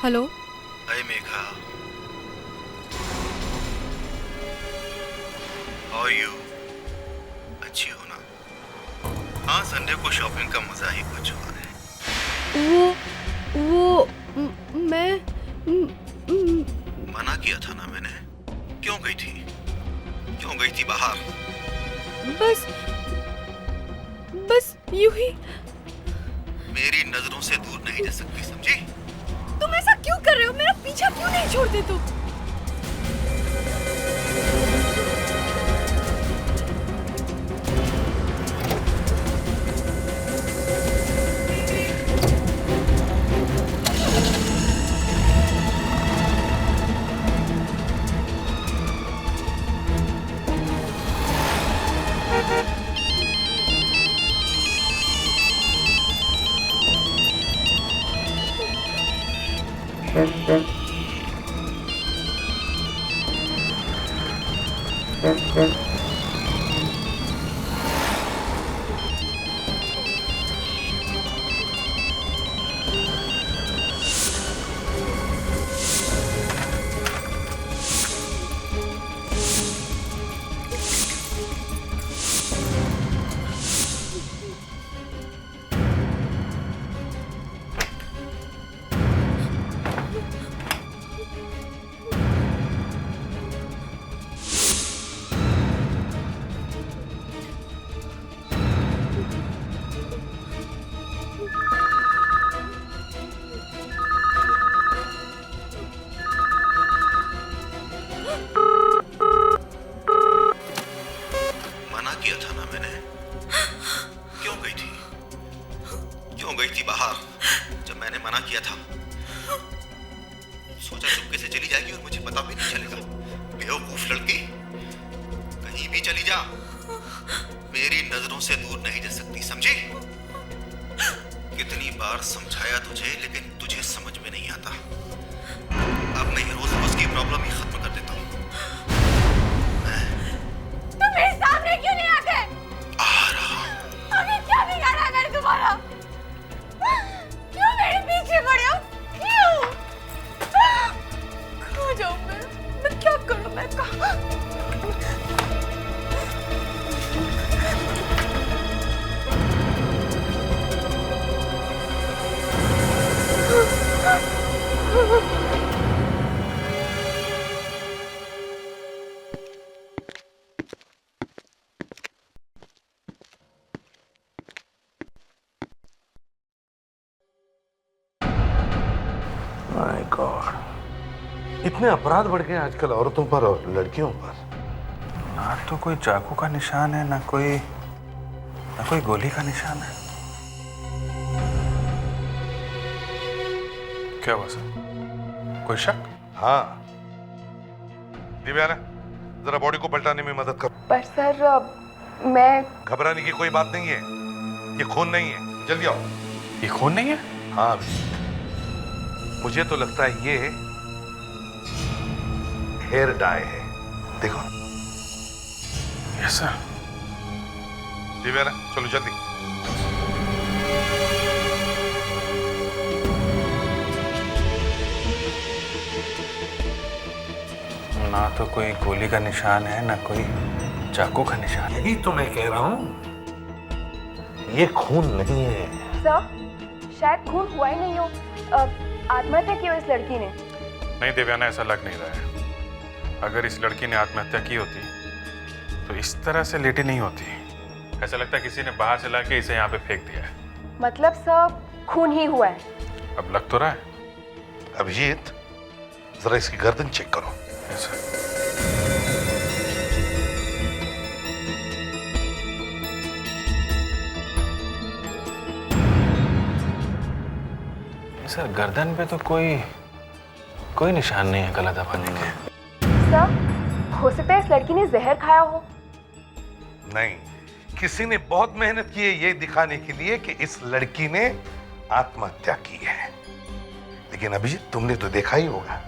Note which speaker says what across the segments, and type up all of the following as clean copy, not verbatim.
Speaker 1: Hello.
Speaker 2: Hi Megha, how are you? अच्छी हो ना? हाँ, संडे को शॉपिंग का मजा ही कुछ और है।
Speaker 1: मैं
Speaker 2: मना किया था ना मैंने। क्यों गई थी? क्यों गई थी बाहर?
Speaker 1: बस बस यूं ही।
Speaker 2: मेरी नजरों से दूर नहीं जा सकती, समझी?
Speaker 1: तुम ऐसा क्यों कर रहे हो? मेरा पीछा क्यों नहीं छोड़ते तुम?
Speaker 2: मना किया था ना मैंने। क्यों गई थी? क्यों गई थी बाहर जब मैंने मना किया था? सोचा चुपके से चली जाएगी और मुझे पता भी नहीं चलेगा। बेवकूफ लड़की, कहीं भी चली जा, मेरी नजरों से दूर नहीं जा सकती, समझी? कितनी बार समझाया तुझे, लेकिन तुझे समझ में नहीं आता। अब मैं रोज रोज की प्रॉब्लम ही खत्म कर देता हूँ।
Speaker 1: तुम मेरे सामने क्यों नहीं आते?
Speaker 2: आ रहा हूँ।
Speaker 1: अभी क्या बिगाड़ा है मैंने तुम्हारा? क्यों मेरे पीछे पड़े हो? क्यों? कहाँ जाऊँ मैं क्या करूँ? मैं कहाँ?
Speaker 3: माय गॉड, इतने अपराध बढ़ गए आजकल औरतों पर और लड़कियों पर।
Speaker 4: ना तो कोई चाकू का निशान है, ना कोई गोली का निशान है। क्या हुआ सर? कोई शक?
Speaker 3: हाँ, दिव्या, जरा बॉडी को पलटाने में मदद कर।
Speaker 5: पर सर मैं
Speaker 3: घबराने की कोई बात नहीं है, ये खून नहीं है। जल्दी आओ।
Speaker 4: ये खून नहीं है?
Speaker 3: हाँ, मुझे तो लगता है ये हेयर डाई है। देखो।
Speaker 4: Yes sir.
Speaker 3: दिव्या, चलो जल्दी।
Speaker 4: ना तो कोई गोली का निशान है, ना कोई चाकू का निशान।
Speaker 3: यही तो मैं कह रहा हूं, ये खून नहीं है।
Speaker 5: सर शायद खून हुआ ही नहीं हो। आत्महत्या की हो इस लड़की ने।
Speaker 4: नहीं देवयाना, ऐसा लग नहीं रहा है। अगर इस लड़की ने आत्महत्या की होती तो इस तरह से लेटी नहीं होती। ऐसा लगता है किसी ने बाहर से लाके इसे यहाँ पे फेंक दिया है।
Speaker 5: मतलब सर खून ही हुआ है।
Speaker 4: अब लग तो रहा है।
Speaker 3: अभिजीत, जरा इसकी गर्दन चेक करो।
Speaker 4: Yes sir. सर गर्दन पे तो कोई निशान नहीं है गला दबाने के।
Speaker 5: सर हो सकता है इस लड़की ने जहर खाया हो।
Speaker 3: नहीं, किसी ने बहुत मेहनत की है ये दिखाने के लिए कि इस लड़की ने आत्महत्या की है। लेकिन अभिजीत, तुमने तो देखा ही होगा,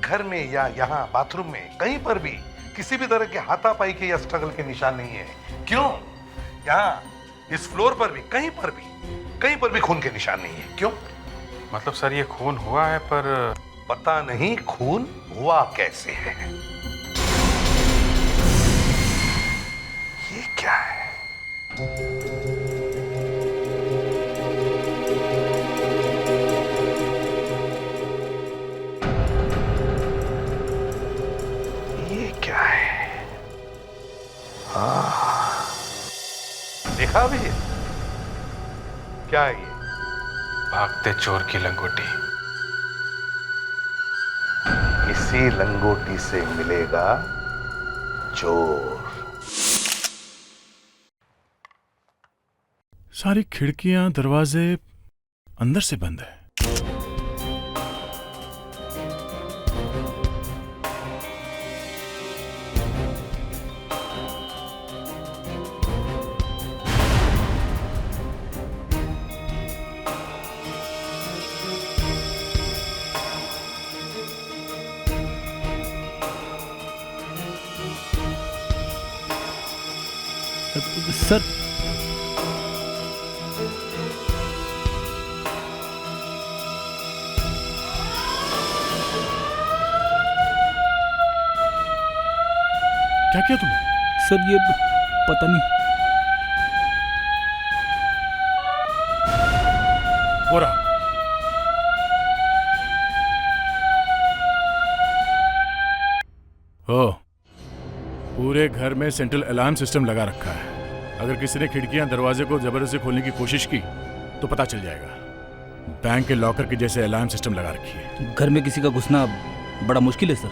Speaker 3: घर में या यहाँ बाथरूम में कहीं पर भी किसी भी तरह के हाथापाई के या स्ट्रगल के निशान नहीं है। क्यों? यहाँ इस फ्लोर पर भी कहीं पर भी खून के निशान नहीं है। क्यों?
Speaker 4: मतलब सर ये खून हुआ है पर
Speaker 3: पता नहीं खून हुआ कैसे है। ये क्या है? ये क्या है? देखा अभिजीत, क्या है ये?
Speaker 4: भागते चोर की लंगोटी।
Speaker 3: इसी लंगोटी से मिलेगा चोर।
Speaker 6: सारी खिड़कियां दरवाजे अंदर से बंद है। सर, क्या किया तुमने?
Speaker 7: सर ये पता नहीं।
Speaker 6: हो रहा। हो, पूरे घर में सेंट्रल अलार्म सिस्टम लगा रखा है। अगर किसी ने खिड़कियां दरवाजे को जबरदस्ती खोलने की कोशिश की तो पता चल जाएगा। बैंक के लॉकर के जैसे अलार्म सिस्टम लगा रखी है।
Speaker 7: घर में किसी का घुसना बड़ा मुश्किल है सर।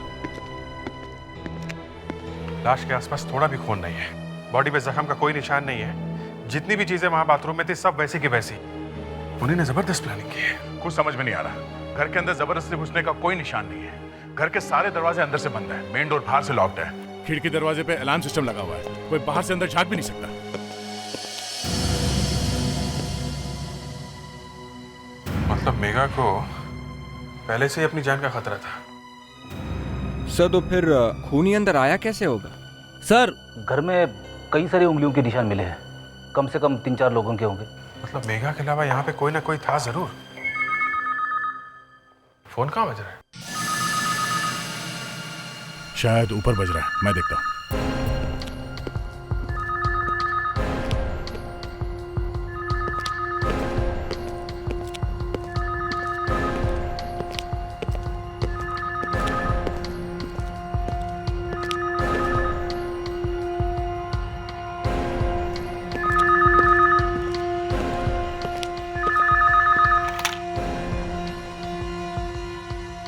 Speaker 4: लाश के आसपास थोड़ा भी खून नहीं है, बॉडी पे जख्म का कोई निशान नहीं है। जितनी भी चीजें वहां बाथरूम में थी सब वैसी की वैसी। उन्हीं ने जबरदस्त प्लानिंग की है।
Speaker 6: कुछ समझ में नहीं आ रहा। घर के अंदर जबरदस्ती घुसने का कोई निशान नहीं है। घर के सारे दरवाजे अंदर से बंद है। मेन डोर बाहर से लॉक्ड है। खिड़की दरवाजे पे अलार्म सिस्टम लगा हुआ है। कोई बाहर से अंदर झांक भी नहीं सकता।
Speaker 4: मतलब मेघा को पहले से ही अपनी जान का खतरा था।
Speaker 8: सर तो फिर खून ही अंदर आया कैसे होगा?
Speaker 7: सर घर में कई सारी उंगलियों के निशान मिले हैं, कम से कम 3-4 लोगों के होंगे।
Speaker 4: मतलब मेघा के अलावा यहाँ पे कोई ना कोई था जरूर। फोन कहाँ बज रहा है?
Speaker 6: शायद ऊपर बज रहा है, मैं देखता हूँ।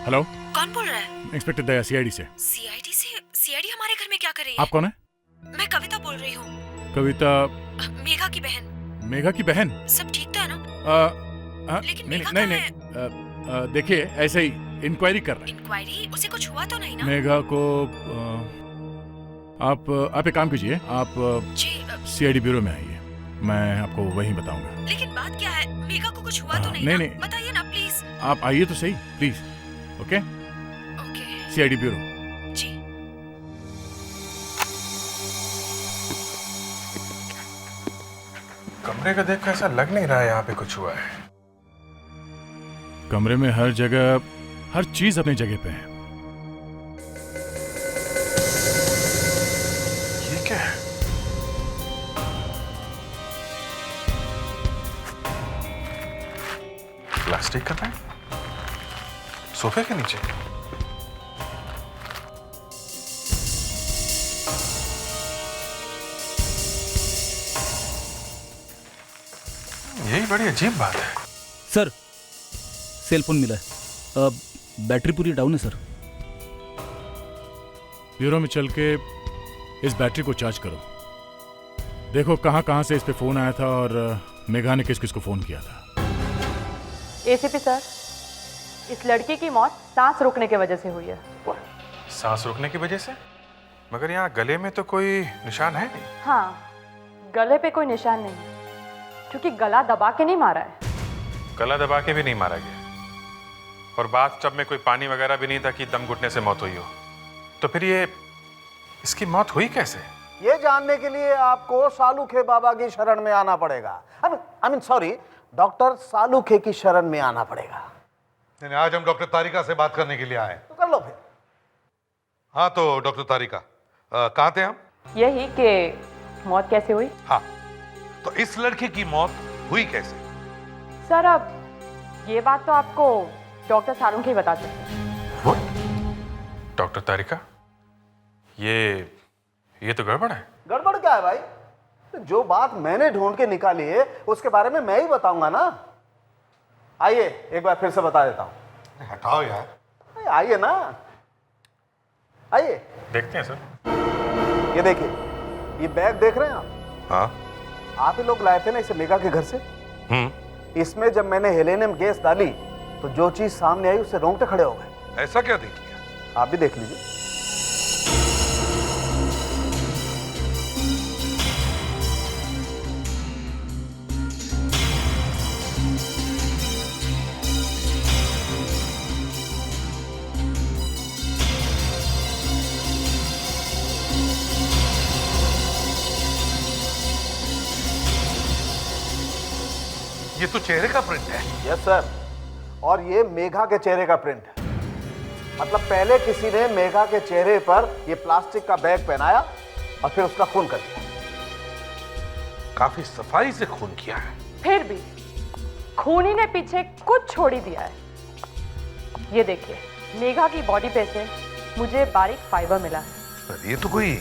Speaker 6: हेलो,
Speaker 9: कौन बोल रहा है?
Speaker 6: इंस्पेक्टर दया, सीआईडी से।
Speaker 9: सीआईडी से? सीआईडी हमारे घर में क्या कर रही है?
Speaker 6: आप कौन है?
Speaker 9: मैं कविता बोल रही हूँ।
Speaker 6: कविता?
Speaker 9: मेघा की बहन।
Speaker 6: मेघा की बहन?
Speaker 9: सब ठीक तो है ना? लेकिन मेघा
Speaker 6: नहीं
Speaker 9: कहाँ है?
Speaker 6: देखिए, ऐसे ही इंक्वायरी कर रहे हैं।
Speaker 9: इंक्वायरी? उसे कुछ हुआ तो नहीं ना?
Speaker 6: मेघा को आप एक काम कीजिए, आप
Speaker 9: जी
Speaker 6: सीआईडी ब्यूरो में आइए, मैं आपको वहीं बताऊंगा।
Speaker 9: लेकिन बात क्या है? मेघा को कुछ हुआ तो नहीं
Speaker 6: नहीं,
Speaker 9: ना?
Speaker 6: नहीं।
Speaker 9: बताइए ना प्लीज।
Speaker 6: आप आइए तो सही, please. Okay?
Speaker 9: Okay
Speaker 6: CID bureau.
Speaker 9: जी।
Speaker 4: कमरे का देख कर ऐसा लग नहीं रहा है यहाँ पे कुछ हुआ है।
Speaker 6: कमरे में हर जगह हर चीज अपनी जगह पे है।
Speaker 4: ये क्या है? प्लास्टिक का बैग सोफे के नीचे। यही बड़ी अजीब बात है।
Speaker 7: सर सेल फोन मिला है, बैटरी पूरी डाउन है सर।
Speaker 6: ब्यूरो में चल के इस बैटरी को चार्ज करो, देखो कहां कहां से इस पे फोन आया था और मेघा ने किस किस को फोन किया था।
Speaker 10: एसीपी सर, इस लड़की की मौत सांस रुकने की वजह से हुई है।
Speaker 4: सांस रुकने की वजह से? मगर यहाँ गले में तो कोई निशान है नहीं।
Speaker 10: हाँ, गले पे कोई निशान नहीं है, क्योंकि गला दबा के नहीं मारा है।
Speaker 4: गला दबा के भी नहीं मारा गया, और बात टब में कोई पानी वगैरह भी नहीं था कि दम घुटने से मौत हुई हो। तो फिर ये इसकी मौत हुई कैसे?
Speaker 11: ये जानने के लिए आपको सालूखे बाबा की शरण में आना पड़ेगा। आई मीन सॉरी, डॉक्टर सालूखे की शरण में आना पड़ेगा।
Speaker 3: नहीं, आज हम डॉक्टर तारिका से बात करने के लिए आए।
Speaker 11: तो कर लो फिर।
Speaker 3: हाँ तो डॉक्टर तारिका, कहाँ थे हम?
Speaker 10: यही कि मौत कैसे हुई।
Speaker 3: हाँ, तो इस लड़के की मौत हुई कैसे?
Speaker 10: सर अब ये बात तो आपको डॉक्टर सारुंखे ही बता सकते हैं।
Speaker 4: डॉक्टर तारिका, ये तो गड़बड़ है।
Speaker 11: गड़बड़ क्या है भाई? जो बात मैंने ढूंढ के निकाली है उसके बारे में मैं ही बताऊंगा ना। आइए एक बार फिर से बता देता हूं।
Speaker 3: हटाओ यार।
Speaker 11: आइए ना, आइए।
Speaker 4: देखते हैं सर।
Speaker 11: ये देखिए, ये बैग देख रहे हैं आप?
Speaker 3: हाँ।
Speaker 11: आप ही लोग लाए थे ना इसे मेघा के घर से। इसमें जब मैंने हेलेनियम गैस डाली तो जो चीज सामने आई उससे रोंगटे खड़े हो गए।
Speaker 3: ऐसा क्या देख लिया?
Speaker 11: आप भी देख लीजिए।
Speaker 3: ये तो चेहरे का प्रिंट है।
Speaker 11: यस सर, और ये मेघा के चेहरे का प्रिंट है। मतलब पहले किसी ने मेघा के चेहरे पर ये प्लास्टिक का बैग पहनाया और फिर उसका खून कर दिया।
Speaker 3: काफी सफाई से खून किया है।
Speaker 10: फिर भी खूनी ने पीछे कुछ छोड़ ही दिया है। ये देखिए, मेघा की बॉडी पे से मुझे बारीक फाइबर मिला है।
Speaker 3: ये तो कोई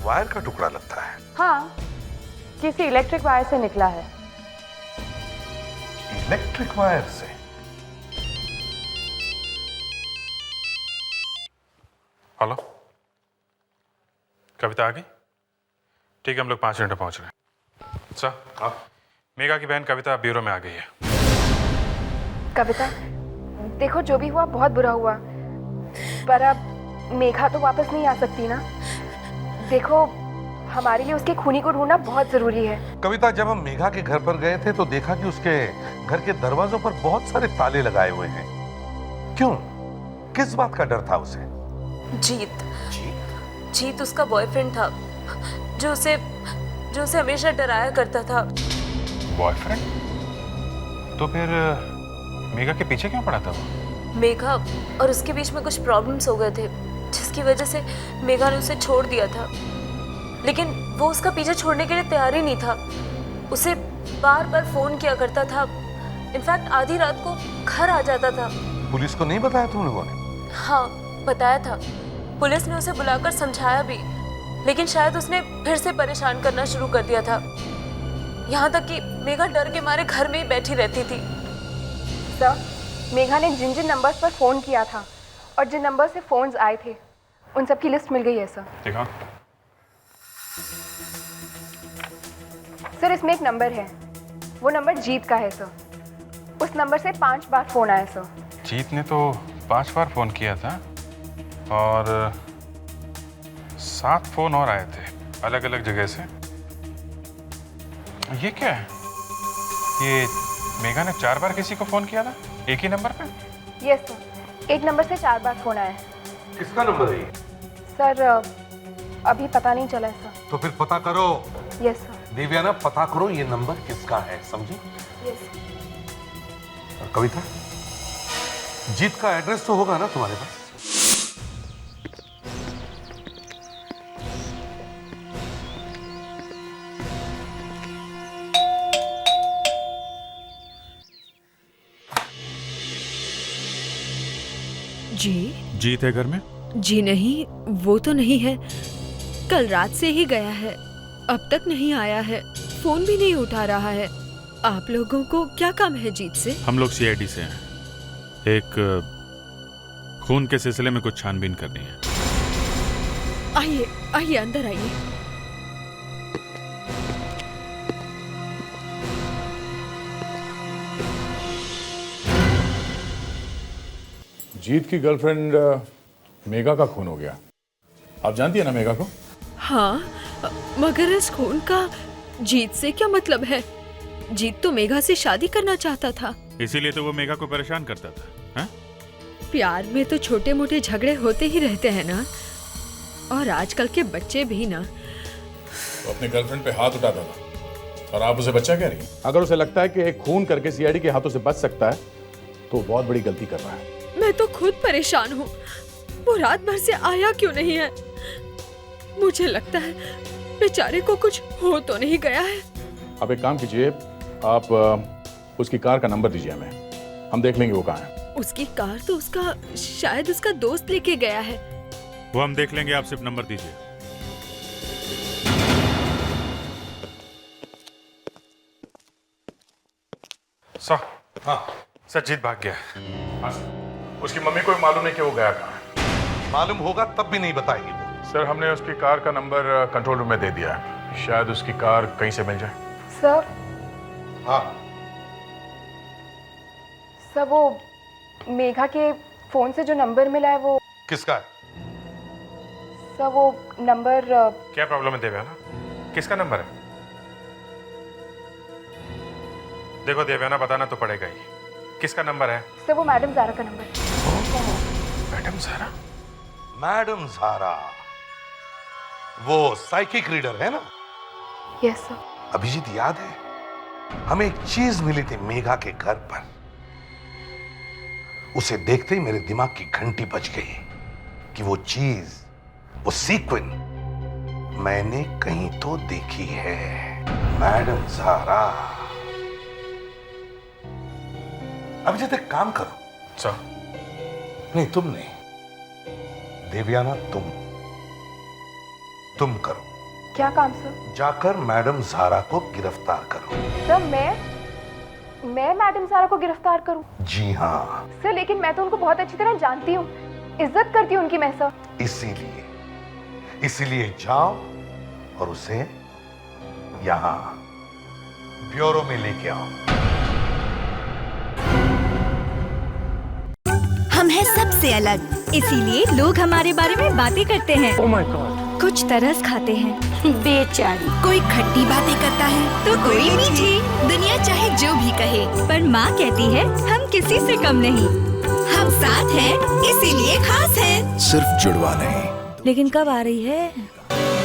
Speaker 3: वायर का टुकड़ा लगता है।
Speaker 10: हाँ, किसी इलेक्ट्रिक वायर से निकला है।
Speaker 3: इलेक्ट्रिक वायर से?
Speaker 4: हेलो, कविता आ गई? ठीक है, हम लोग 5 मिनट में पहुंच रहे हैं। सर, हाँ, मेघा की बहन कविता ब्यूरो में आ गई है।
Speaker 5: कविता, देखो जो भी हुआ बहुत बुरा हुआ, पर अब मेघा तो वापस नहीं आ सकती ना। देखो, हमारे लिए उसके खूनी को ढूंढना बहुत जरूरी है।
Speaker 3: कविता, जब हम मेघा के घर पर गए थे तो देखा कि उसके घर के दरवाजों पर बहुत सारे ताले लगाए हुए हैं। क्यों? किस बात का डर था उसे?
Speaker 9: जीत उसका बॉयफ्रेंड था जो उसे हमेशा डराया करता था।
Speaker 4: बॉयफ्रेंड? तो फिर मेघा के पीछे क्यों पड़ा था वो?
Speaker 9: मेघा और उसके बीच में कुछ प्रॉब्लम्स हो गए थे जिसकी वजह से मेघा ने उसे छोड़ दिया था, लेकिन वो उसका पीछे छोड़ने के लिए तैयार ही नहीं था। उसे बार बार फोन किया करता था, इनफैक्ट आधी रात को घर आ जाता था।
Speaker 3: पुलिस को नहीं बताया तुम लोगों ने?
Speaker 9: हाँ, बताया था। पुलिस ने उसे बुलाकर समझाया भी, लेकिन शायद उसने फिर से परेशान करना शुरू कर दिया था। यहाँ तक कि मेघा डर के मारे घर में ही बैठी रहती थी।
Speaker 5: सर, मेघा ने जिन जिन नंबर्स पर फोन किया था और जिन नंबर से फोन्स आए थे उन सब की लिस्ट मिल गई है सर।
Speaker 4: देखा?
Speaker 5: सर, इसमें एक नंबर है, वो नंबर जीत का है सर। उस नंबर से 5 बार फोन आया सर।
Speaker 4: जीत ने तो 5 बार फोन किया था और 7 फोन और आए थे अलग अलग जगह से। ये क्या है? ये मेघा ने 4 बार किसी को फोन किया था एक ही नंबर पे?
Speaker 5: यस सर, एक नंबर से 4 बार फोन आया है।
Speaker 3: किसका नंबर है ये?
Speaker 5: सर, अभी पता नहीं चला है सर।
Speaker 3: तो फिर पता करो।
Speaker 5: Yes sir.
Speaker 3: देवयाना, पता करो ये नंबर किसका है, समझी?
Speaker 5: यस।
Speaker 3: और कविता, जीत का एड्रेस तो होगा ना तुम्हारे पास?
Speaker 4: जीत है घर में?
Speaker 9: जी नहीं, वो तो नहीं है। कल रात से ही गया है, अब तक नहीं आया है, फोन भी नहीं उठा रहा है। आप लोगों को क्या काम है जीत से?
Speaker 4: हम लोग CID से हैं। एक खून के सिलसिले में कुछ छानबीन करनी है।
Speaker 9: आइए आइए, अंदर आइए।
Speaker 6: जीत की गर्लफ्रेंड मेघा का खून हो गया। आप जानती है ना मेघा को?
Speaker 9: हाँ, मगर इस खून का जीत से क्या मतलब है? जीत तो मेघा से शादी करना चाहता था।
Speaker 4: इसीलिए तो वो मेघा को परेशान करता था। हा?
Speaker 9: प्यार में तो छोटे मोटे झगड़े होते ही रहते हैं ना, और आजकल के बच्चे भी ना।
Speaker 6: तो अपने गर्लफ्रेंड पे हाथ उठाता था और आप उसे बच्चा कह रही हैं? अगर उसे लगता है कि एक खून करके CID के हाथों से बच सकता है तो तो बहुत बड़ी गलती कर रहा है।
Speaker 12: मैं तो खुद परेशान हूँ, वो रात भर से आया क्यों नहीं है? मुझे लगता है बेचारे को कुछ हो तो नहीं गया है।
Speaker 6: आप एक काम कीजिए, आप उसकी कार का नंबर दीजिए हमें, हम देख लेंगे वो कहाँ है।
Speaker 12: उसकी कार तो शायद उसका दोस्त लेके गया है।
Speaker 4: वो हम देख लेंगे, आप सिर्फ नंबर दीजिए। सर,
Speaker 3: हाँ
Speaker 4: सर जीत भाग गया।
Speaker 6: हाँ सर, उसकी मम्मी को भी मालूम नहीं कि वो गया कहाँ है।
Speaker 3: मालूम होगा तब भी नहीं बताएगी वो।
Speaker 6: सर हमने उसकी कार का नंबर कंट्रोल रूम में दे दिया है, शायद उसकी कार कहीं से मिल जाए।
Speaker 5: सर,
Speaker 3: हाँ
Speaker 5: सर वो मेघा के फोन से जो नंबर मिला है वो
Speaker 3: किसका है?
Speaker 5: सर वो नंबर
Speaker 4: क्या प्रॉब्लम है देवयाना? किसका नंबर है? देखो देवयाना, बताना तो पड़ेगा ही। किसका नंबर है?
Speaker 5: सर वो मैडम ज़ारा का नंबर है।
Speaker 4: मैडम ज़ारा?
Speaker 3: मैडम ज़ारा, वो साइकिक रीडर है ना?
Speaker 5: Yes sir.
Speaker 3: अभिजीत याद है, हमें एक चीज मिली थी मेघा के घर पर। उसे देखते ही मेरे दिमाग की घंटी बज गई कि वो चीज, वो सीक्वेंस मैंने कहीं तो देखी है। मैडम ज़ारा। अभिजीत एक काम करो।
Speaker 4: सर?
Speaker 3: नहीं तुम नहीं, देवयाना तुम करो।
Speaker 5: क्या काम सर?
Speaker 3: जाकर मैडम ज़ारा को गिरफ्तार करो।
Speaker 5: सर मैं मैडम ज़ारा को गिरफ्तार करूं?
Speaker 3: जी हाँ।
Speaker 5: सर लेकिन मैं तो उनको बहुत अच्छी तरह जानती हूँ, इज्जत करती हूँ उनकी मैं सर।
Speaker 3: इसीलिए जाओ और उसे यहाँ ब्यूरो में लेके आओ।
Speaker 13: हम हैं सबसे अलग, इसीलिए लोग हमारे बारे में बातें करते हैं।
Speaker 6: Oh my God.
Speaker 13: कुछ तरस खाते हैं बेचारी, कोई खट्टी बातें करता है तो कोई मीठी। दुनिया चाहे जो भी कहे, पर माँ कहती है हम किसी से कम नहीं। हम साथ हैं इसीलिए खास हैं।
Speaker 14: सिर्फ जुड़वा नहीं।
Speaker 15: लेकिन कब आ रही है?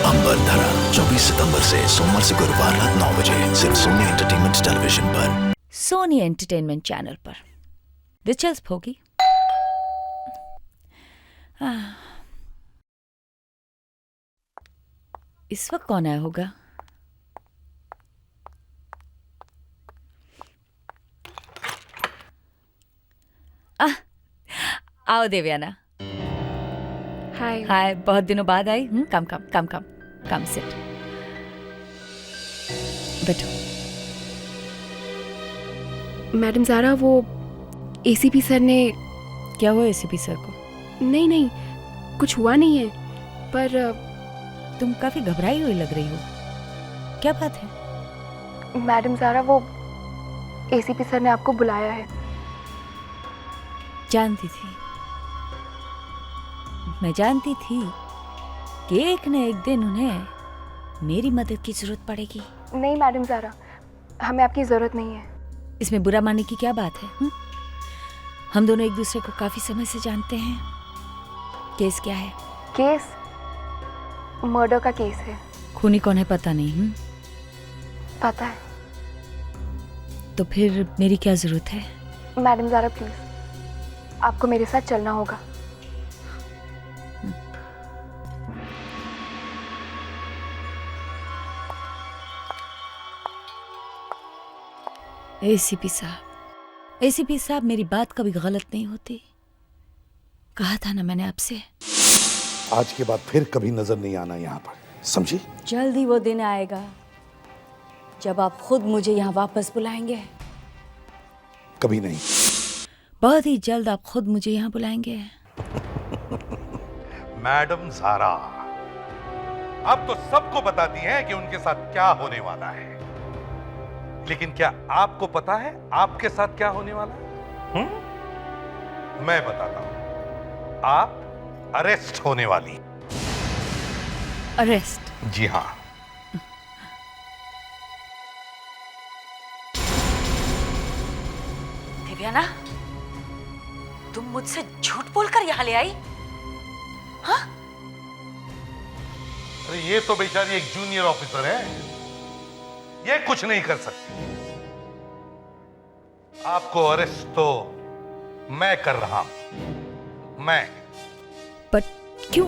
Speaker 14: अंबर धरा 24 सितंबर से सोमवार से गुरुवार रात 9 बजे सिर्फ सोनी एंटरटेनमेंट टेलीविजन पर,
Speaker 15: सोनी एंटरटेनमेंट चैनल पर। दिलचस्प होगी। इस वक्त कौन आया होगा? आओ देवयाना।
Speaker 5: हाय।
Speaker 15: हाय, बहुत दिनों बाद आई। कम सिट, बैठो।
Speaker 5: मैडम ज़ारा, वो एसीपी सर ने।
Speaker 15: क्या हुआ एसीपी सर को?
Speaker 5: नहीं कुछ हुआ नहीं है, पर
Speaker 15: तुम काफी घबराई हुई लग रही हो, क्या बात है?
Speaker 5: मैडम ज़ारा, वो एसीपी सर ने आपको बुलाया है।
Speaker 15: जानती थी, मैं जानती थी कि एक न एक दिन उन्हें मेरी मदद की जरूरत पड़ेगी।
Speaker 5: नहीं मैडम ज़ारा, हमें आपकी जरूरत नहीं है।
Speaker 15: इसमें बुरा मानने की क्या बात है? हम दोनों एक दूसरे को काफी समय से जानते हैं। केस क्या है?
Speaker 5: केस मर्डर का केस है।
Speaker 15: खूनी कौन है पता नहीं?
Speaker 5: पता है।
Speaker 15: तो फिर मेरी क्या जरूरत है?
Speaker 5: मैडम ज़ारा प्लीज, आपको मेरे साथ चलना होगा।
Speaker 15: एसीपी साहब, मेरी बात कभी गलत नहीं होती। कहा था ना मैंने आपसे।
Speaker 3: आज के बाद फिर कभी नजर नहीं आना यहाँ पर, समझी?
Speaker 15: जल्द ही वो दिन आएगा जब आप खुद मुझे यहाँ वापस बुलाएंगे।
Speaker 3: कभी नहीं।
Speaker 15: बहुत ही जल्द आप खुद मुझे यहाँ बुलाएंगे।
Speaker 3: मैडम ज़ारा, अब तो सबको बताती हैं कि उनके साथ क्या होने वाला है, लेकिन क्या आपको पता है आपके साथ क्या होने वाला है? मैं बताता हूं। आप अरेस्ट होने वाली।
Speaker 15: अरेस्ट?
Speaker 3: जी हाँ।
Speaker 15: देवयाना, तुम मुझसे झूठ बोलकर यहाँ ले आई? हाँ?
Speaker 3: अरे ये तो बेचारी एक जूनियर ऑफिसर है, ये कुछ नहीं कर सकती। आपको अरेस्ट तो मैं कर रहा हूं। मैं।
Speaker 15: पर क्यों?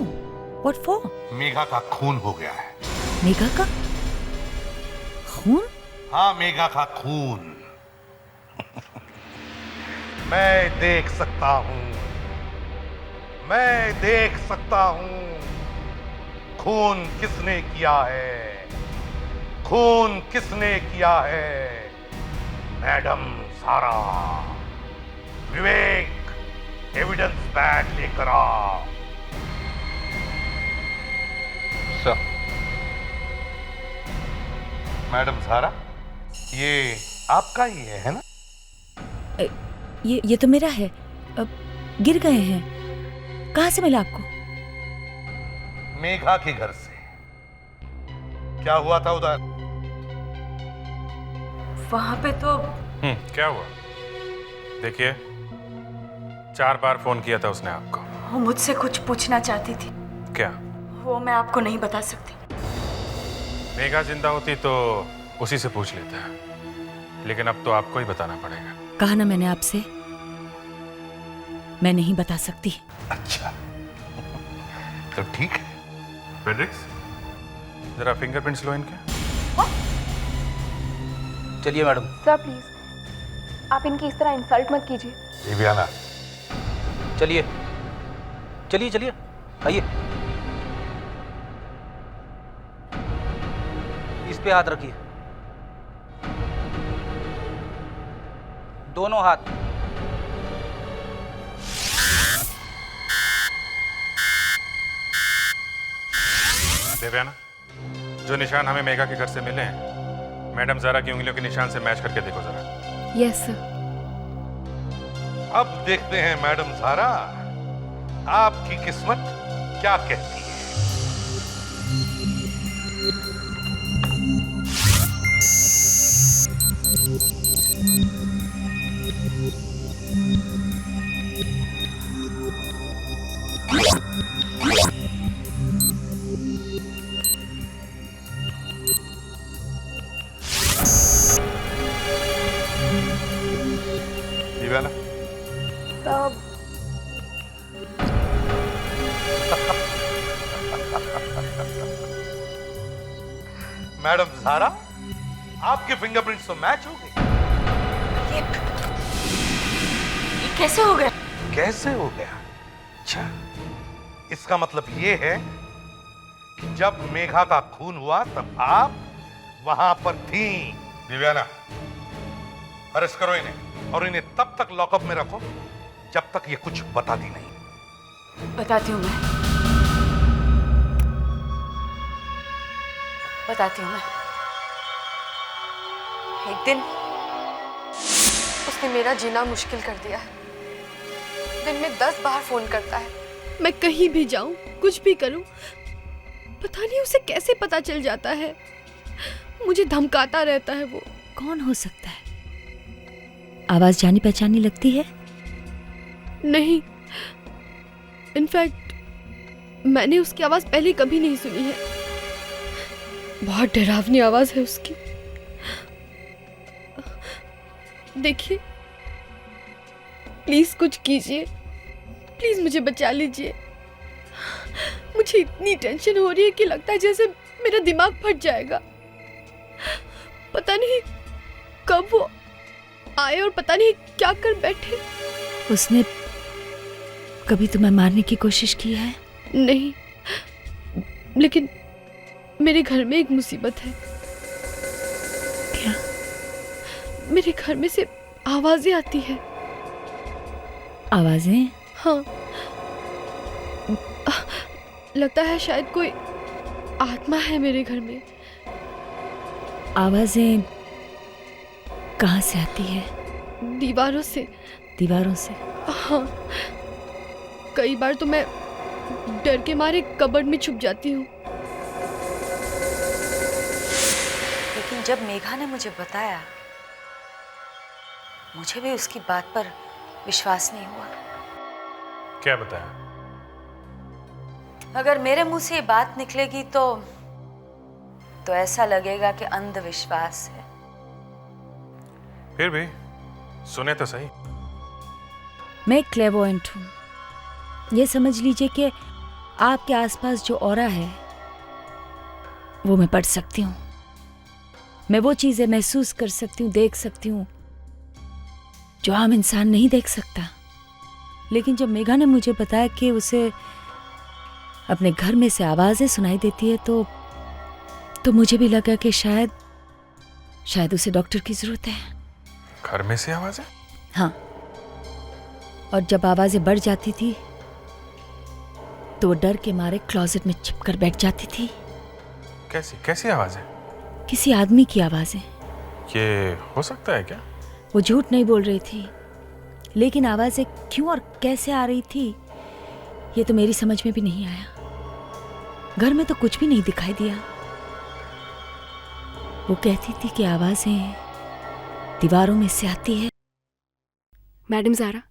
Speaker 15: What for?
Speaker 3: मेघा का खून हो गया है।
Speaker 15: मेघा का खून?
Speaker 3: हाँ, मेघा का खून। मैं देख सकता हूं, मैं देख सकता हूं खून किसने किया है, खून किसने किया है। मैडम सारा, विवेक, एविडेंस बैग लेकर आओ। सर। मैडम सारा, ये आपका ही है ना?
Speaker 15: ये तो मेरा है। अब गिर गए हैं। कहाँ से मिला आपको?
Speaker 3: मेघा के घर से। क्या हुआ था उधर?
Speaker 9: वहां पे तो
Speaker 4: क्या हुआ? देखिए, 4 बार फोन किया था उसने आपको।
Speaker 9: वो मुझसे कुछ पूछना चाहती थी।
Speaker 4: क्या?
Speaker 9: वो मैं आपको नहीं बता सकती।
Speaker 4: मेघा जिंदा होती तो उसी से पूछ लेता है, लेकिन अब तो आपको ही बताना पड़ेगा।
Speaker 15: कहा ना मैंने आपसे, मैं नहीं बता सकती।
Speaker 3: अच्छा, तो ठीक है।
Speaker 4: फ्रेडरिक्स, जरा फिंगरप्रिंट्स लो इनके।
Speaker 7: चलिए मैडम।
Speaker 5: सर प्लीज, आप इनकी इस तरह इंसल्ट मत कीजिए।
Speaker 3: दिव्याना,
Speaker 7: चलिए चलिए चलिए, आइए। इस पे हाथ रखिए, दोनों हाथ।
Speaker 4: देवयाना, जो निशान हमें मेघा के घर से मिले हैं, मैडम ज़ारा की उंगलियों के निशान से मैच करके देखो जरा।
Speaker 15: Yes sir.
Speaker 3: अब देखते हैं मैडम ज़ारा, आपकी किस्मत क्या कहती है। दिव्याना, मैडम ज़ारा, आपके फिंगरप्रिंट्स तो मैच हो गए।
Speaker 9: ये कैसे हो गया?
Speaker 3: कैसे हो गया? अच्छा, इसका मतलब ये है कि जब मेघा का खून हुआ तब आप वहां पर थी। दिव्याना, अरेस्ट करो इन्हें और इन्हें तब तक लॉकअप में रखो जब तक ये कुछ बताती नहीं।
Speaker 9: बताती हूँ मैं, बताती हूँ मैं। एक दिन
Speaker 1: उसने मेरा जीना मुश्किल कर दिया है। दिन में 10 बार फोन करता है।
Speaker 12: मैं कहीं भी जाऊं, कुछ भी करूं, पता नहीं उसे कैसे पता चल जाता है। मुझे धमकाता रहता है वो।
Speaker 15: कौन हो सकता है? आवाज जानी पहचानी लगती है?
Speaker 12: नहीं, इनफैक्ट मैंने उसकी आवाज पहले कभी नहीं सुनी है। बहुत डरावनी आवाज है उसकी। देखिए, प्लीज कुछ कीजिए, प्लीज मुझे बचा लीजिए। मुझे इतनी टेंशन हो रही है कि लगता है जैसे मेरा दिमाग फट जाएगा। पता नहीं कब वो आए और पता नहीं क्या कर बैठे।
Speaker 15: उसने कभी तुम्हें मारने की कोशिश की है?
Speaker 12: नहीं, लेकिन मेरे घर में एक मुसीबत है।
Speaker 15: क्या?
Speaker 12: मेरे घर में से आवाजें आती हैं।
Speaker 15: आवाजें?
Speaker 12: हाँ, लगता है शायद कोई आत्मा है मेरे घर में।
Speaker 15: आवाजें कहाँ से आती है?
Speaker 12: दीवारों से।
Speaker 15: दीवारों से?
Speaker 12: हाँ, कई बार तो मैं डर के मारे कबर्ड में छुप जाती हूँ।
Speaker 9: लेकिन जब मेघा ने मुझे बताया, मुझे भी उसकी बात पर विश्वास नहीं हुआ।
Speaker 4: क्या बताया?
Speaker 9: अगर मेरे मुंह से ये बात निकलेगी तो ऐसा लगेगा कि अंधविश्वास है।
Speaker 4: फिर भी सुने तो सही।
Speaker 15: मैं क्लेवोएंट हूँ। ये समझ लीजिए कि आपके आसपास जो ऑरा है वो मैं पढ़ सकती हूँ। मैं वो चीजें महसूस कर सकती हूँ, देख सकती हूँ जो आम इंसान नहीं देख सकता। लेकिन जब मेघा ने मुझे बताया कि उसे अपने घर में से आवाजें सुनाई देती है तो मुझे भी लगा कि शायद उसे डॉक्टर की जरूरत है।
Speaker 4: घर में से आवाजें?
Speaker 15: हाँ, और जब आवाजें बढ़ जाती थी तो वो डर के मारे क्लोजेट में छिपकर बैठ जाती थी।
Speaker 4: कैसी आवाजें?
Speaker 15: किसी आदमी की आवाजें।
Speaker 4: ये हो सकता है क्या?
Speaker 15: वो झूठ नहीं बोल रही थी, लेकिन आवाजें क्यों और कैसे आ रही थी ये तो मेरी समझ में भी नहीं आया। घर में तो कुछ भी नहीं दिखाई दिया। वो कहती थी कि आवाजें दीवारों में से आती है।
Speaker 5: मैडम ज़ारा,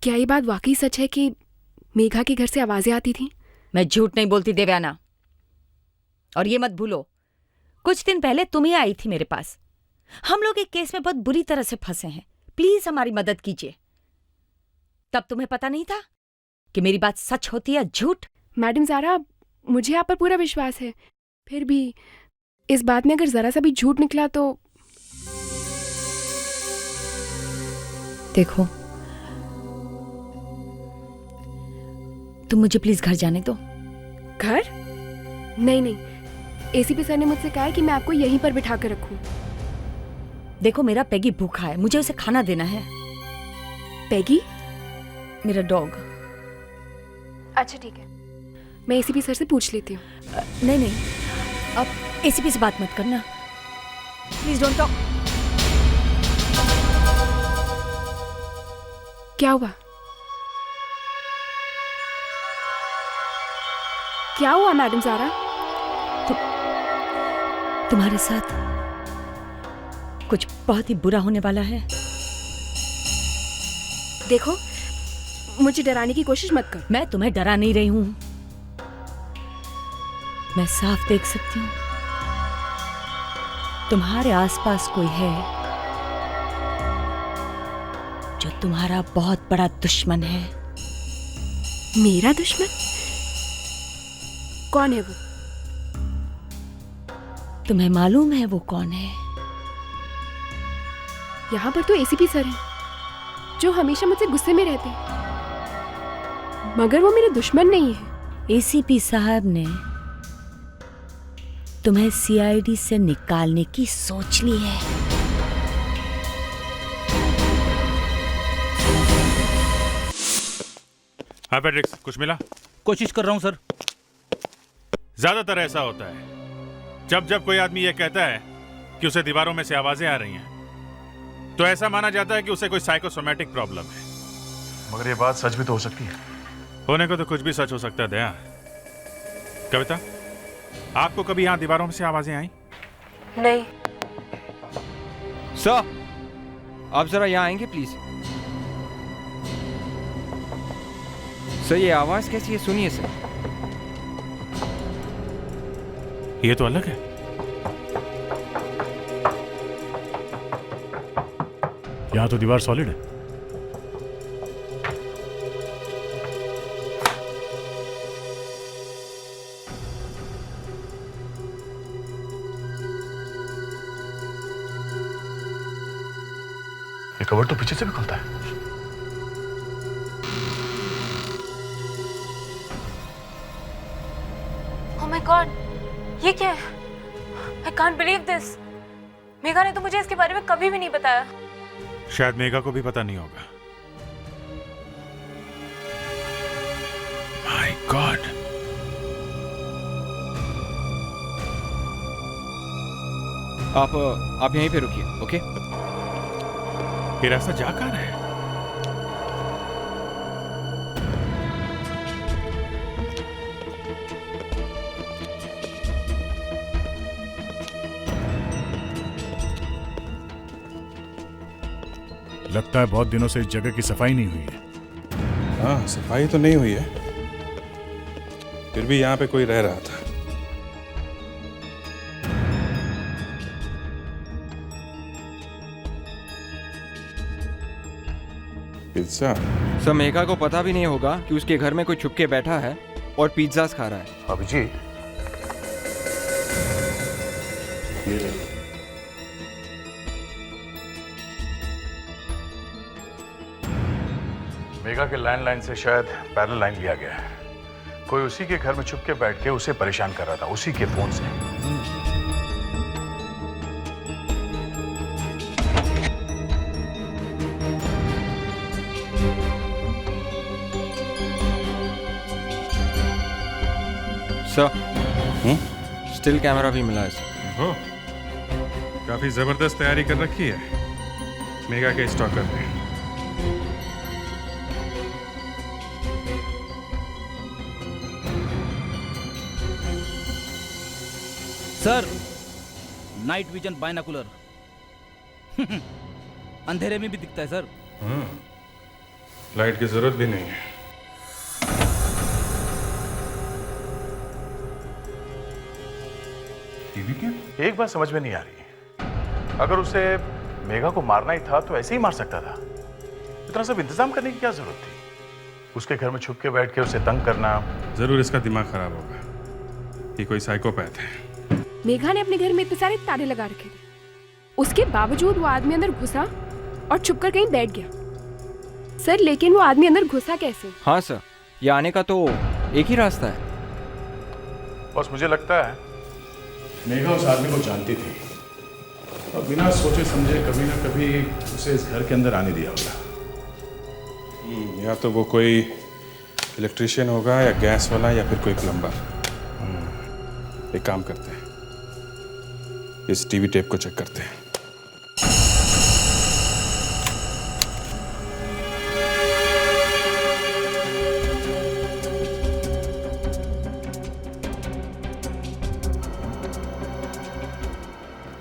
Speaker 5: क्या ये बात वाकई सच है कि मेघा के घर से आवाजें आती थी?
Speaker 15: मैं झूठ नहीं बोलती देवयाना, और ये मत भूलो कुछ दिन पहले तुम ही आई थी मेरे पास। हम लोग एक केस में बहुत बुरी तरह से फंसे हैं, प्लीज हमारी मदद कीजिए। तब तुम्हें पता नहीं था कि मेरी बात सच होती है झूठ?
Speaker 5: मैडम ज़ारा, मुझे आप पर पूरा विश्वास है, फिर भी इस बात में अगर जरा सा भी झूठ निकला तो।
Speaker 15: देखो, तुम मुझे प्लीज घर जाने दो।
Speaker 5: घर? नहीं, एसीपी सर ने मुझसे कहा है कि मैं आपको यहीं पर बिठा कर रखूं।
Speaker 15: देखो, मेरा पेगी भूखा है, मुझे उसे खाना देना है।
Speaker 5: पेगी?
Speaker 15: मेरा डॉग।
Speaker 5: अच्छा ठीक है, मैं एसीपी सर से पूछ लेती हूँ।
Speaker 15: नहीं, अब एसीपी से बात मत करना, प्लीज डोंट टॉक।
Speaker 5: क्या हुआ? क्या हुआ मैडम ज़ारा?
Speaker 15: तुम्हारे साथ कुछ बहुत ही बुरा होने वाला है।
Speaker 5: देखो, मुझे डराने की कोशिश मत करो।
Speaker 15: मैं तुम्हें डरा नहीं रही हूं, मैं साफ देख सकती हूं तुम्हारे आसपास कोई है जो तुम्हारा बहुत बड़ा दुश्मन है।
Speaker 5: मेरा दुश्मन? कौन है वो?
Speaker 15: तुम्हें मालूम है वो कौन है?
Speaker 5: यहाँ पर तो एसीपी सर हैं, जो हमेशा मुझसे गुस्से में रहते हैं, मगर वो मेरे दुश्मन नहीं है।
Speaker 15: एसीपी साहब ने तुम्हें सीआईडी से निकालने की सोच ली है।
Speaker 4: हाँ पैट्रिक्स, कुछ मिला?
Speaker 7: कोशिश कर रहा हूँ सर।
Speaker 4: ज्यादातर ऐसा होता है जब कोई आदमी ये कहता है कि उसे दीवारों में से आवाजें आ रही हैं, तो ऐसा माना जाता है कि उसे कोई साइकोसोमैटिक प्रॉब्लम है।
Speaker 16: मगर ये बात सच भी तो हो सकती है।
Speaker 4: होने को तो कुछ भी सच हो सकता है दया। कविता, आपको कभी यहाँ दीवारों में से आवाजें आई?
Speaker 9: नहीं।
Speaker 8: सर, आप जरा यहाँ आएंगे प्लीज। सर, ये आवाज कैसी है? सुनिए सर।
Speaker 4: ये तो अलग है।
Speaker 6: यहाँ तो दीवार सॉलिड है।
Speaker 16: ये कवर तो पीछे से भी खुलता है।
Speaker 9: ओह माय गॉड, ये क्या है? I can't believe this. Megha ने तो मुझे इसके बारे में कभी भी नहीं बताया।
Speaker 4: शायद मेघा को भी पता नहीं होगा। माय गॉड,
Speaker 8: आप यहीं पे रुकिए, ओके?
Speaker 4: ये रास्ता जा कहाँ है?
Speaker 6: लगता है बहुत दिनों से इस जगह की सफाई नहीं हुई है।
Speaker 4: हाँ, सफाई तो नहीं हुई है, फिर भी यहाँ पे कोई रह रहा था। पिज्जा?
Speaker 8: सर मेघा को पता भी नहीं होगा कि उसके घर में कोई छुप के बैठा है और पिज्जास खा रहा है।
Speaker 3: अभिजीत, ये मेघा के लैंडलाइन से शायद पैरेलल लाइन लिया गया है। कोई उसी के घर में छुप के बैठ के उसे परेशान कर रहा था, उसी के फोन से।
Speaker 8: सर स्टिल कैमरा भी मिला है सर।
Speaker 4: हो, काफी जबरदस्त तैयारी कर रखी है मेघा के स्टॉकर ने।
Speaker 7: सर नाइट विजन बाइनोकुलर अंधेरे में भी दिखता है सर।
Speaker 4: लाइट की जरूरत भी नहीं है।
Speaker 3: टीवी के एक बात समझ में नहीं आ रही। अगर उसे मेघा को मारना ही था तो ऐसे ही मार सकता था। इतना सब इंतजाम करने की क्या जरूरत थी? उसके घर में छुप के बैठ के उसे तंग करना।
Speaker 4: जरूर इसका दिमाग खराब होगा। ये कोई साइकोपैथ है।
Speaker 5: मेघा ने अपने घर में इतने सारे ताले लगा रखे थे, उसके बावजूद वो आदमी अंदर घुसा और छुपकर कहीं बैठ गया। सर लेकिन वो आदमी अंदर घुसा कैसे?
Speaker 8: हाँ सर, ये आने का तो एक ही रास्ता है।
Speaker 3: बस मुझे लगता है
Speaker 6: मेघा उस आदमी को जानती थी और बिना सोचे समझे कभी ना कभी उसे इस घर के अंदर आने दिया होगा।
Speaker 4: या तो वो कोई इलेक्ट्रिशियन होगा या गैस वाला या फिर कोई प्लम्बर। एक काम करते हैं, इस टीवी टेप को चेक करते हैं।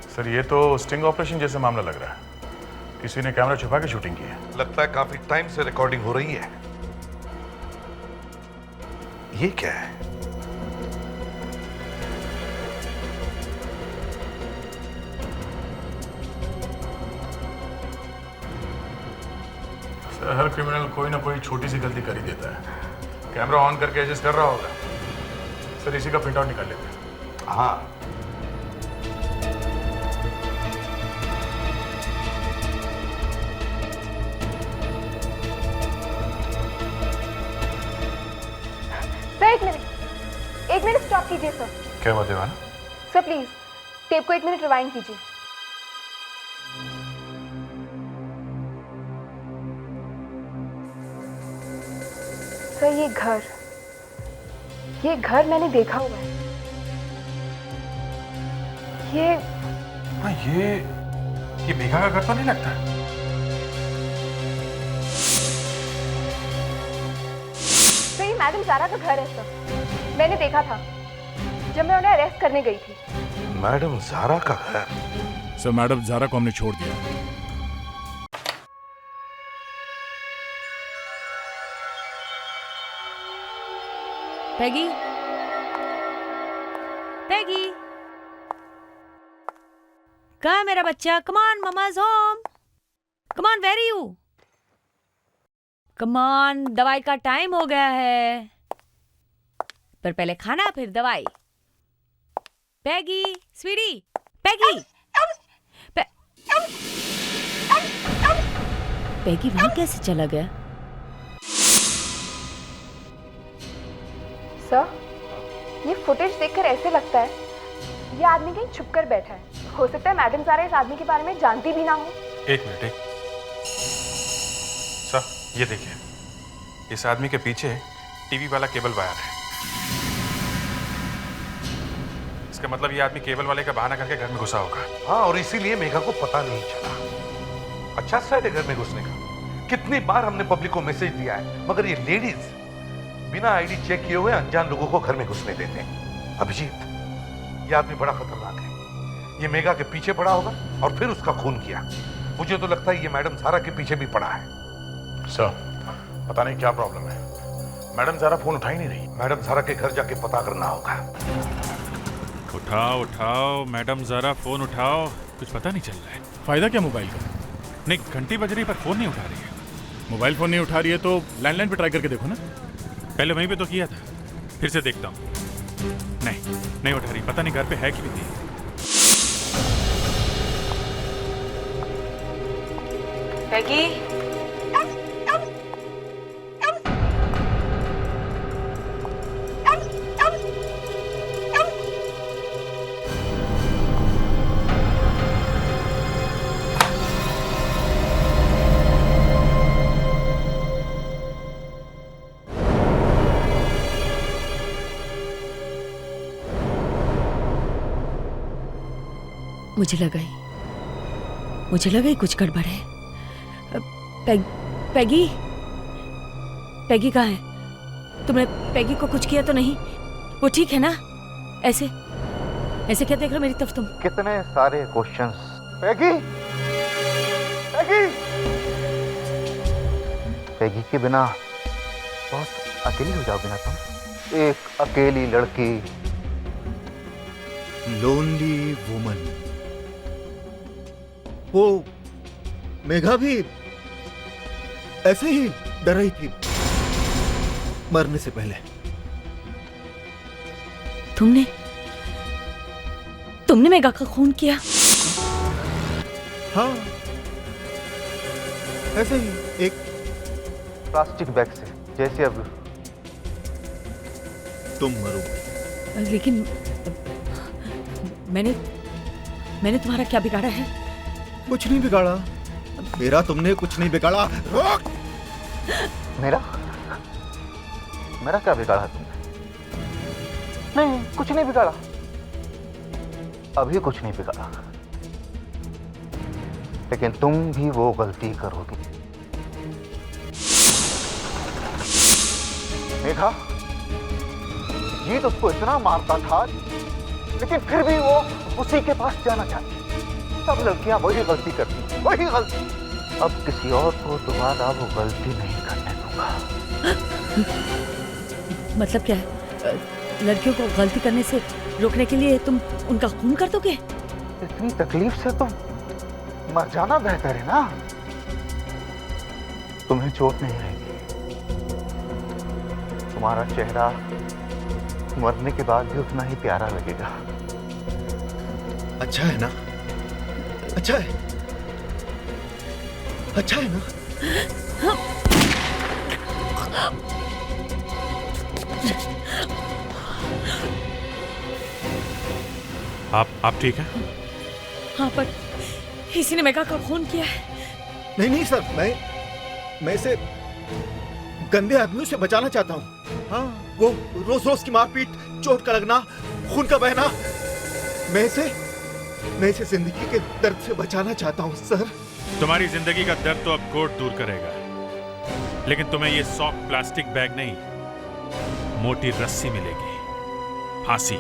Speaker 3: सर ये तो स्टिंग ऑपरेशन जैसा मामला लग रहा है। किसी ने कैमरा छुपा के शूटिंग की है। लगता है काफी टाइम से रिकॉर्डिंग हो रही है। ये क्या है? सर हर क्रिमिनल कोई ना कोई छोटी सी गलती कर ही देता है। कैमरा ऑन करके एडजस्ट कर रहा होगा। सर इसी का प्रिंट आउट निकाल लेते हैं। हाँ
Speaker 5: एक मिनट स्टॉप कीजिए सर।
Speaker 3: क्या बात है वाना?
Speaker 5: सर प्लीज टेप को 1 मिनट रिवाइंड कीजिए। सर ये घर मैंने देखा हुआ है।
Speaker 3: ये मेघा का घर तो नहीं लगता है।
Speaker 5: तो ये मैडम ज़ारा का घर है सर। मैंने देखा था जब मैं उन्हें अरेस्ट करने गई थी।
Speaker 3: मैडम ज़ारा का घर?
Speaker 6: सर मैडम ज़ारा को हमने छोड़ दिया।
Speaker 15: पैगी, पैगी, कहाँ मेरा बच्चा? Come on, mama's home. Come on, where you? Come on, दवाई का टाइम हो गया है। पर पहले खाना फिर दवाई। पैगी, स्वीटी, पैगी। पैगी वहां कैसे चला गया?
Speaker 5: सर ये फुटेज देखकर ऐसे लगता है ये आदमी कहीं छुपकर बैठा है। हो सकता है मैडम ज़ारा इस आदमी के बारे में जानती भी ना हो।
Speaker 4: एक मिनट। सर ये देखिए, इस आदमी के पीछे टीवी वाला केबल वायर है। इसका मतलब ये आदमी केबल वाले का बहाना करके घर में घुसा होगा।
Speaker 3: हाँ, और इसीलिए मेघा को पता नहीं चला। अच्छा साइड है घर में घुसने का। कितनी बार हमने पब्लिक को मैसेज दिया है, मगर ये लेडीज बिना आईडी चेक किए हुए अनजान लोगों को घर में घुसने देते हैं। अभिजीत, ये आदमी बड़ा खतरनाक है। ये मेघा के पीछे पड़ा होगा और फिर उसका खून किया। मुझे तो लगता है ये मैडम ज़ारा के पीछे भी पड़ा है। सर पता नहीं क्या प्रॉब्लम है, मैडम ज़ारा फोन उठा ही नहीं रही। मैडम ज़ारा के घर जाके पता करना होगा।
Speaker 4: उठाओ उठाओ मैडम ज़ारा, फोन उठाओ। कुछ पता नहीं चल रहा है।
Speaker 6: फायदा क्या मोबाइल का?
Speaker 4: नहीं, घंटी बज रही पर फोन नहीं उठा रही है।
Speaker 6: मोबाइल फोन नहीं उठा रही है तो लैंडलाइन पे ट्राई करके देखो ना।
Speaker 4: पहले वहीं पे तो किया था, फिर से देखता हूँ। नहीं उठा रही, पता नहीं घर पे है कि नहीं।
Speaker 9: पैगी,
Speaker 15: मुझे लगा ही कुछ गड़बड़ है। पैगी कहाँ है? तुमने पैगी को कुछ किया तो नहीं? वो ठीक है ना? ऐसे क्या देख रहे हो मेरी तरफ तुम?
Speaker 11: कितने सारे क्वेश्चंस। पैगी के बिना बहुत अकेली हो जाओगे ना तुम। एक अकेली लड़की,
Speaker 2: लोनली वुमन। वो मेघा भी ऐसे ही डर रही थी मरने से पहले।
Speaker 15: तुमने मेघा का खून किया?
Speaker 2: हाँ, ऐसे ही एक
Speaker 11: प्लास्टिक बैग से, जैसे अब
Speaker 2: तुम मरो।
Speaker 15: लेकिन मैंने तुम्हारा क्या बिगाड़ा है?
Speaker 2: कुछ नहीं बिगाड़ा। मेरा तुमने कुछ नहीं बिगाड़ा। रोक!
Speaker 11: मेरा क्या बिगाड़ा तुमने? नहीं, कुछ नहीं बिगाड़ा। अभी कुछ नहीं बिगाड़ा। लेकिन तुम भी वो गलती करोगी। मेघा, जीत उसको इतना मारता था, लेकिन फिर भी वो उसी के पास जाना चाहती। सब लड़कियां वही गलती करती, वही गलती। अब किसी और को दोबारा वो गलती नहीं करने दूंगा।
Speaker 15: मतलब क्या है? लड़कियों को गलती करने से रोकने के लिए तुम उनका खून कर दोगे?
Speaker 11: इतनी तकलीफ से तो मर जाना बेहतर है ना। तुम्हें चोट नहीं रहेगी। तुम्हारा चेहरा मरने के बाद भी उतना ही प्यारा लगेगा।
Speaker 2: अच्छा है ना? अच्छा है ना?
Speaker 4: आप ठीक है?
Speaker 15: हाँ, पर इसी ने मेघा का खून किया है।
Speaker 2: नहीं सर, मैं इसे गंदे आदमियों से बचाना चाहता हूँ। हाँ, वो रोज की मारपीट, चोट का लगना, खून का बहना, मैं इसे जिंदगी के दर्द से बचाना चाहता हूँ सर।
Speaker 4: तुम्हारी जिंदगी का दर्द तो अब कोर्ट दूर करेगा, लेकिन तुम्हें ये सॉफ्ट प्लास्टिक बैग नहीं, मोटी रस्सी मिलेगी, फांसी।